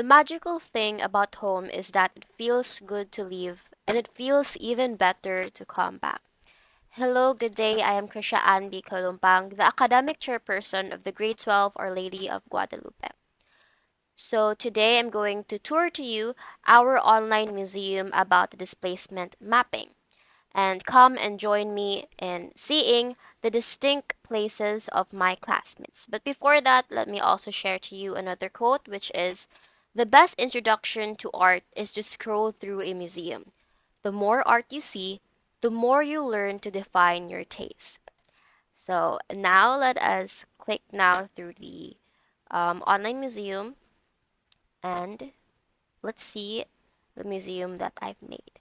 The magical thing about home is that it feels good to leave, and it feels even better to come back. Hello, good day. I am Krisha Anby Kalumpang, the academic chairperson of the Grade 12 Our Lady of Guadalupe. So today I'm going to tour to you our online museum about the displacement mapping. And come and join me in seeing the distinct places of my classmates. But before that, let me also share to you another quote, which is the best introduction to art is to scroll through a museum. The more art you see, the more you learn to define your taste. So now let us click now through the online museum and let's see the museum that I've made.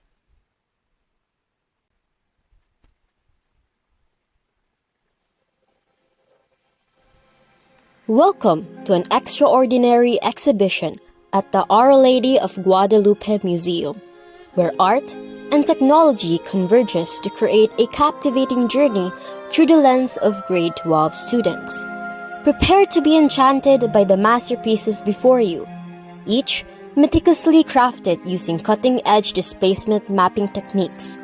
Welcome to an extraordinary exhibition at the Our Lady of Guadalupe Museum, where art and technology converges to create a captivating journey through the lens of grade 12 students. Prepare to be enchanted by the masterpieces before you, each meticulously crafted using cutting-edge displacement mapping techniques.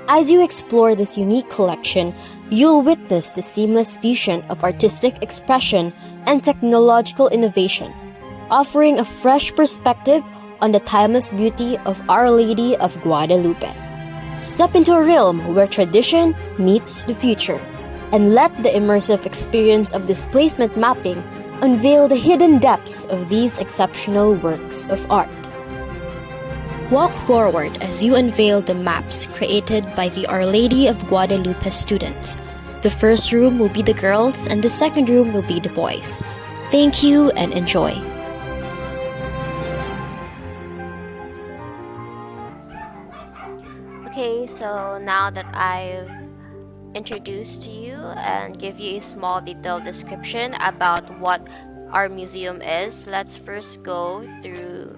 As you explore this unique collection, you'll witness the seamless fusion of artistic expression and technological innovation, offering a fresh perspective on the timeless beauty of Our Lady of Guadalupe. Step into a realm where tradition meets the future, and let the immersive experience of displacement mapping unveil the hidden depths of these exceptional works of art. Walk forward as you unveil the maps created by the Our Lady of Guadalupe students. The first room will be the girls and the second room will be the boys. Thank you and enjoy. Okay, so now that I've introduced to you and give you a small detailed description about what our museum is, let's first go through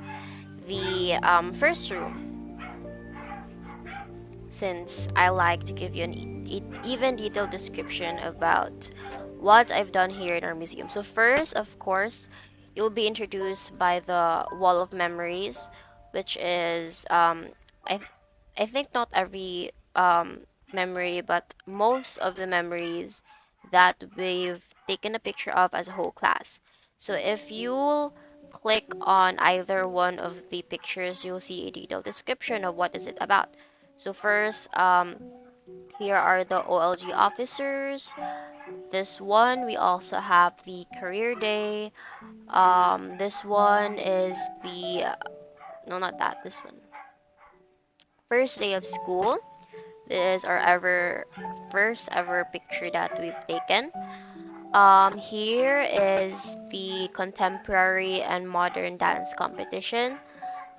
the first room, since I like to give you an even detailed description about what I've done here in our museum. So first, of course, you'll be introduced by the Wall of Memories, which is I I think not every memory, but most of the memories that we've taken a picture of as a whole class. So if you click on either one of the pictures, you'll see a detailed description of what is it about. So first, here are the OLG officers. This one, we also have the career day. This one is the, no, not that, this one. First day of school. This is our first ever picture that we've taken. Here is the contemporary and modern dance competition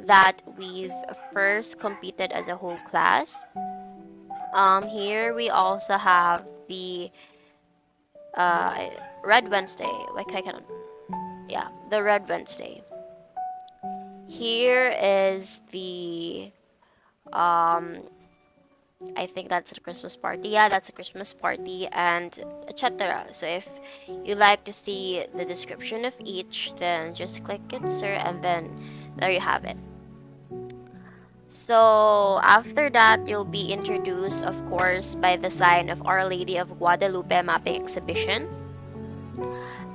that we've first competed as a whole class. Here we also have the uh, Red Wednesday. Like I can, yeah, the Red Wednesday. Here is the um, I think that's a Christmas party. Yeah, that's a Christmas party and etc. So if you like to see the description of each, then just click insert and then there you have it. So after that, you'll be introduced, of course, by the sign of Our Lady of Guadalupe mapping exhibition,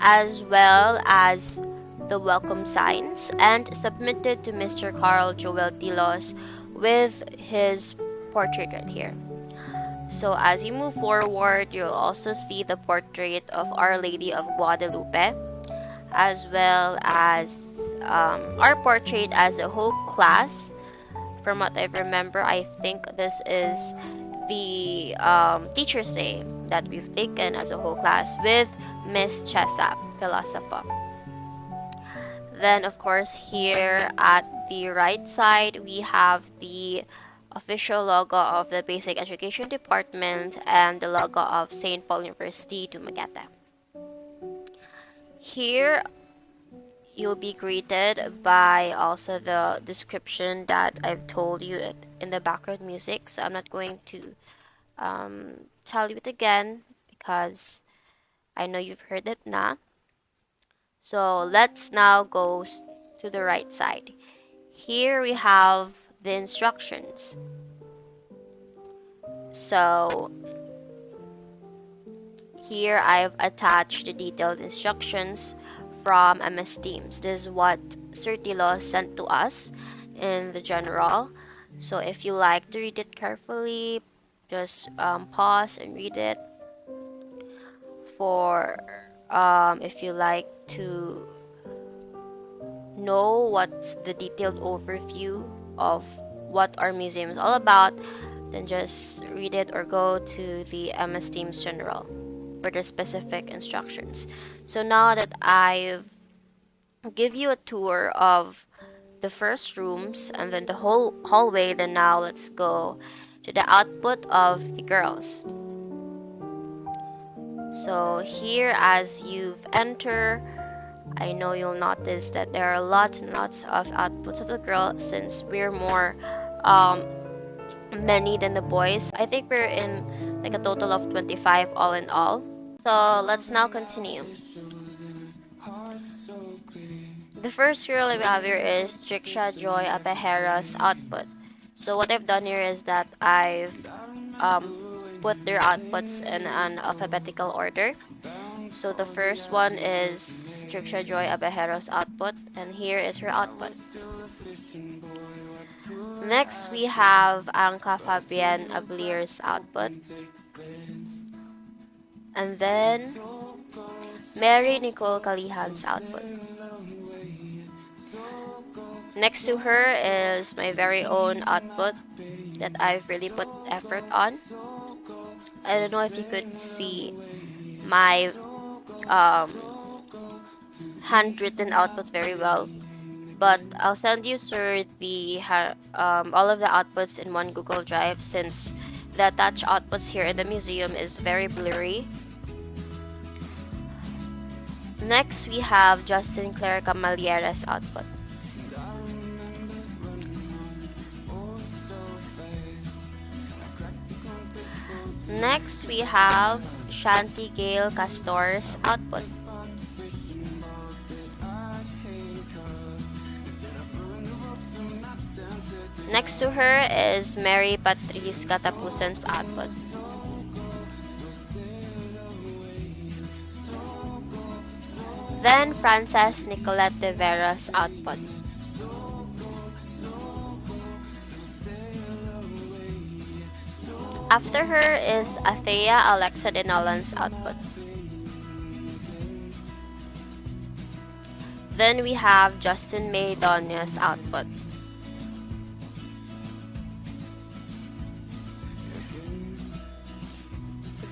as well as the welcome signs, and submitted to Mr. Carl Joel Tilos with his portrait right here. So as you move forward, you'll also see the portrait of Our Lady of Guadalupe, as well as our portrait as a whole class. From what I remember, I think this is the Teacher's Day that we've taken as a whole class with Miss Chesap, philosopher. Then, of course, here at the right side, we have the official logo of the Basic Education Department and the logo of St. Paul University Dumaguete. Here, you'll be greeted by also the description that I've told you in the background music. So I'm not going to tell you it again because I know you've heard it now. So let's now go to the right side. Here we have the instructions. So here I've attached the detailed instructions from MS Teams. This is what Sir Tilos sent to us in the general. So if you like to read it carefully, just pause and read it. For if you like to know what's the detailed overview of what our museum is all about, then just read it or go to the MS Teams General for the specific instructions. So now that I've give you a tour of the first rooms and then the whole hallway, then now let's go to the output of the girls. So here as you've entered, I know you'll notice that there are lots and lots of outputs of the girls since we're more many than the boys. I think we're in like a total of 25 all in all. So let's now continue. The first girl we have here is Triksha Joy Apehera's output. So what I've done here is that I've put their outputs in an alphabetical order. So the first one is Triksha Joy Abejero's output, and here is her output. Next, we have Anka Fabian Ablier's output. And then, Mary Nicole Calihan's output. Next to her is my very own output that I've really put effort on. I don't know if you could see my handwritten output very well, but I'll send you sir the all of the outputs in one Google Drive since the attached outputs here in the museum is very blurry. Next we have Justin Claire Camaliere's output. Next we have Shanti Gale Castor's output. Next to her is Mary Patrice Catapusan's output. Then Frances Nicolette de Vera's output. After her is Athea Alexa de Nolan's output. Then we have Justin May Donya's output.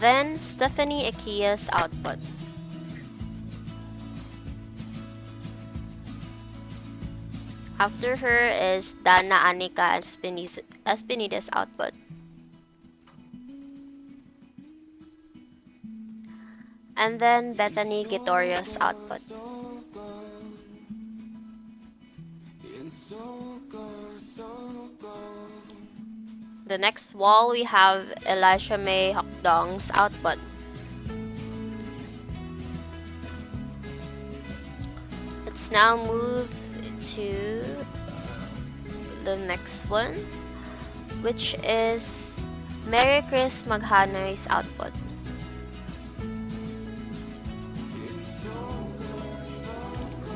Then Stephanie Ikia's output. After her is Dana Anika Espinides output. And then Bethany Gitorio's output. The next wall we have Elisha May Hokdong's output. Let's now move to the next one, which is Mary Chris Maghanoy's output.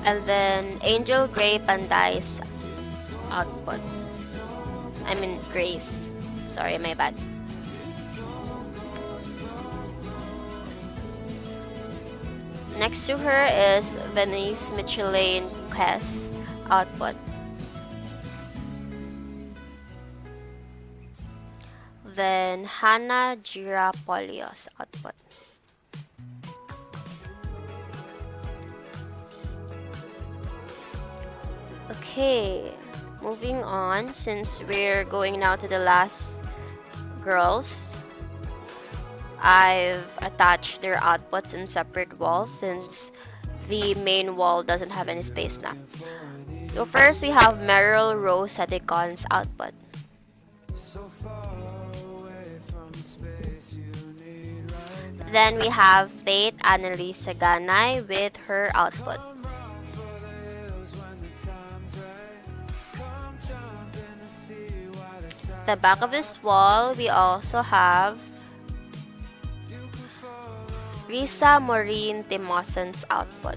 And then Angel Gray Panday's output. I mean Grace. Sorry, my bad. Next to her is Venice Micheline Kess output. Then Hannah Girapolio's output. Okay, moving on, since we're going now to the last girls, I've attached their outputs in separate walls since the main wall doesn't have any space now. So first we have Meryl Rose Sadicon's output. Then we have Faith Annalise Saganay with her output. The back of this wall, we also have Risa Maureen Timoson's output.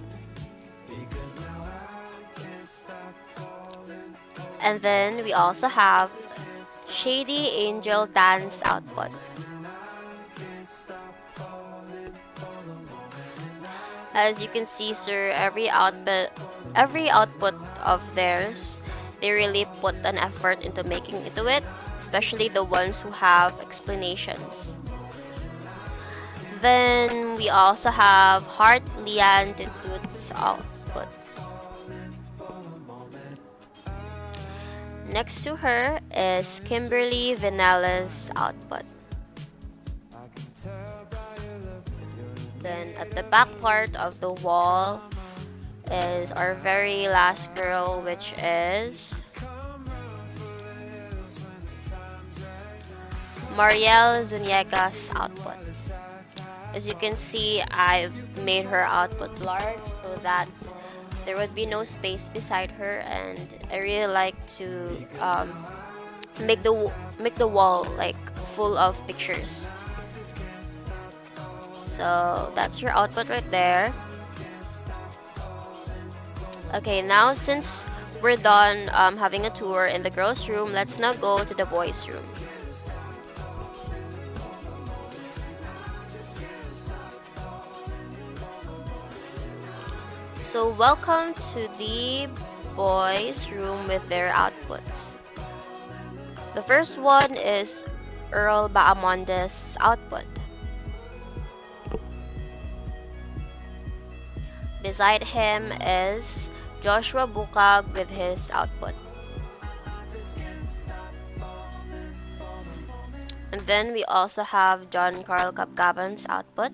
And then we also have Shady Angel Dan's output. As you can see, sir, every output of theirs, they really put an effort into making into it, especially the ones who have explanations. Then we also have Heart Lian Tutut's output. Next to her is Kimberly Vanello's output. Then at the back part of the wall is our very last girl, which is Marielle Zuniaga's output. As you can see, I've made her output large so that there would be no space beside her, and I really like to make the wall like full of pictures. So that's your output right there. Okay, now since we're done having a tour in the girls' room, let's now go to the boys' room. So welcome to the boys' room with their outputs. The first one is Earl Baamondes' output. Beside him is Joshua Bukag with his output. And then we also have John Carl Capcaban's output.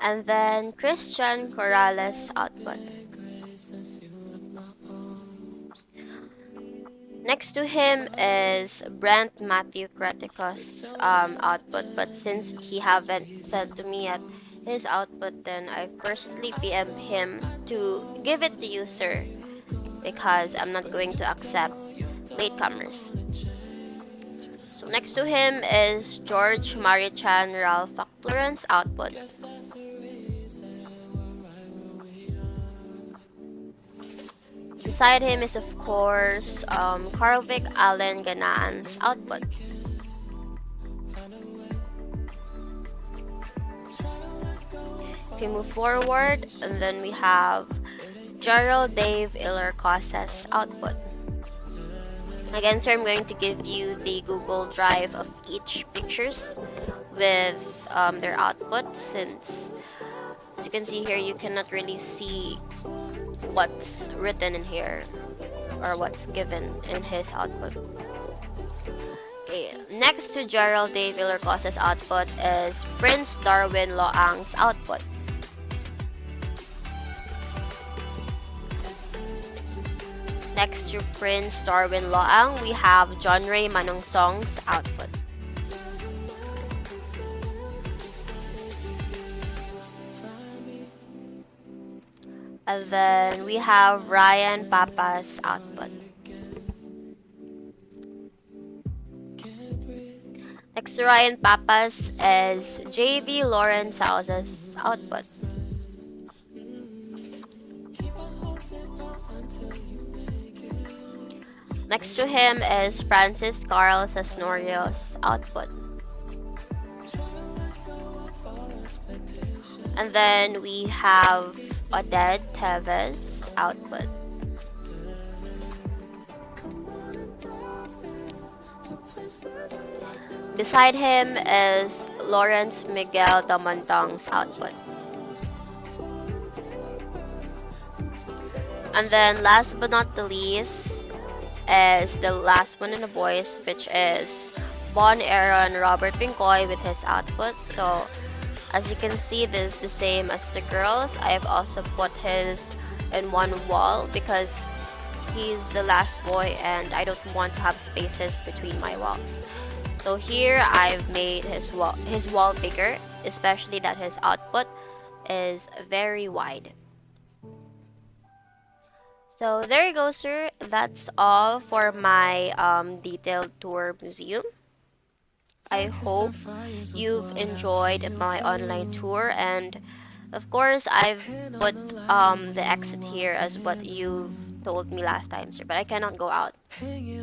And then Christian Corrales' output. Next to him is Brent Matthew Cretico's output, but since he haven't sent to me yet his output, then I personally PM'd him to give it to you, sir, because I'm not going to accept latecomers. So next to him is George Marichan Ralph Facturan's output. Beside him is, of course, Carlvic Allen Ganaan's output. If we move forward, and then we have Gerald Dave Ilercosa's output. Again, sir, I'm going to give you the Google Drive of each pictures with their output, since as you can see here, you cannot really see what's written in here or what's given in his output. Okay, next to Gerald Dave Ilercosa's output is Prince Darwin Loang's output. Next to Prince Darwin Loang, we have John Ray Manongsong's output. And then we have Ryan Papa's output. Next to Ryan Papa's is JV Lawrence House's output. Next to him is Francis Carl Sasnorio's output. And then we have Oded Teves' output. Beside him is Lawrence Miguel Damantong's output. And then last but not the least is the last one in the boys, which is Bon Aaron Robert Pincoy with his output. So as you can see, this is the same as the girls. I've also put his in one wall because he's the last boy and I don't want to have spaces between my walls. So here I've made his wall bigger, especially that his output is very wide. So there you go, sir. That's all for my detailed tour museum. I hope you've enjoyed my online tour, and of course I've put the exit here as what you told me last time, sir, but I cannot go out.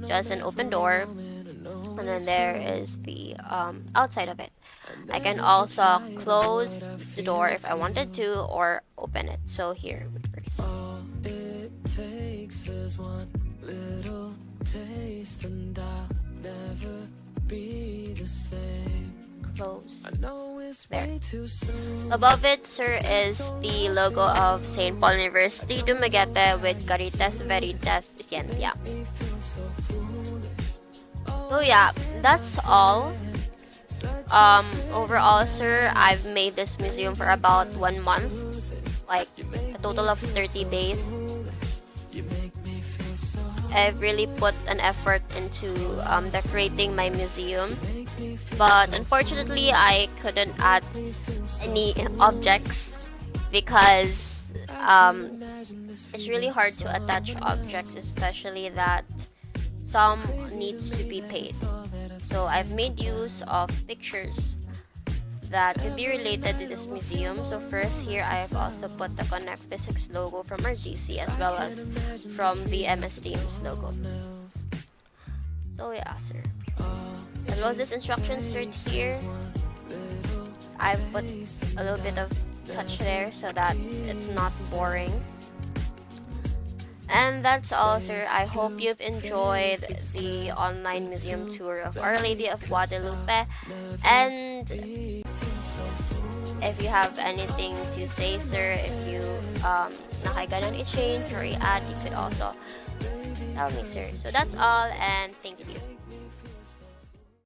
Just an open door, and then there is the outside of it. I can also close the door if I wanted to, or open it. So here first. It takes is one little taste, and I'll never be the same. Close. There. Above it, sir, is the logo of St. Paul University Dumaguete with Caritas Veritas Ciencia. So yeah, that's all. Overall, sir, I've made this museum for about 1 month, like a total of 30 days. I've really put an effort into decorating my museum, but unfortunately I couldn't add any objects because it's really hard to attach objects, especially that some needs to be paid. So I've made use of pictures that could be related to this museum. So first here I've also put the Connect Physics logo from our GC as well as from the MSDM's logo. So yeah, sir. As well as this instructions right here, I've put a little bit of touch there so that it's not boring. And that's all, sir. I hope you've enjoyed the online museum tour of Our Lady of Guadalupe. And if you have anything to say, sir, if you nakaiganon i-change or i-add, you could also tell me, sir. So that's all, and thank you.